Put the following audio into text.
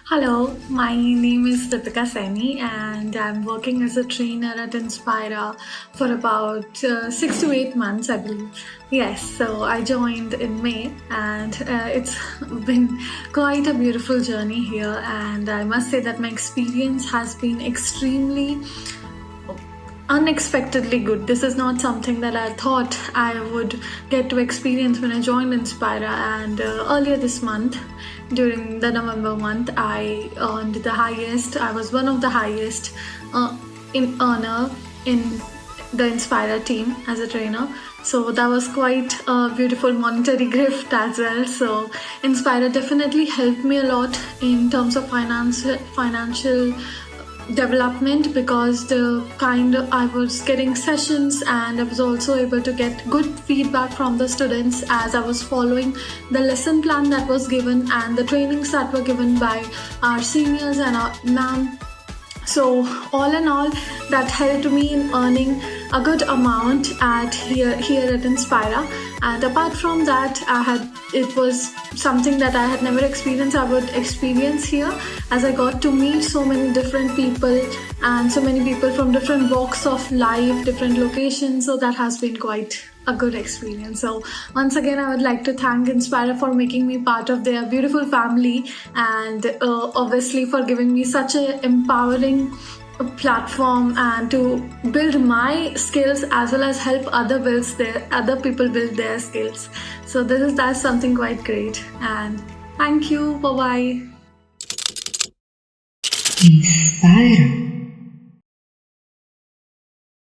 Hello, my name is Deepika Saini and I'm working as a trainer at Inspira for about 6 to 8 months, I believe. Yes, so I joined in May and it's been quite a beautiful journey here, and I must say that my experience has been extremely unexpectedly good. This is not something that I thought I would get to experience when I joined Inspira. And earlier this month, during the November month, I earned the highest. I was one of the highest in earner in the Inspira team as a trainer. So that was quite a beautiful monetary gift as well. So Inspira definitely helped me a lot in terms of financial development, because the kind of, I was getting sessions and I was also able to get good feedback from the students as I was following the lesson plan that was given and the trainings that were given by our seniors and our ma'am. So all in all, that helped me in earning a good amount at here at Inspira. And apart from that, it was something that I had never experienced. I would experience here as I got to meet so many different people and so many people from different walks of life, different locations. So that has been quite a good experience. So once again, I would like to thank Inspira for making me part of their beautiful family, and obviously for giving me such a empowering platform and to build my skills as well as help other people build their skills. So that's something quite great, and thank you. Bye bye. Inspira.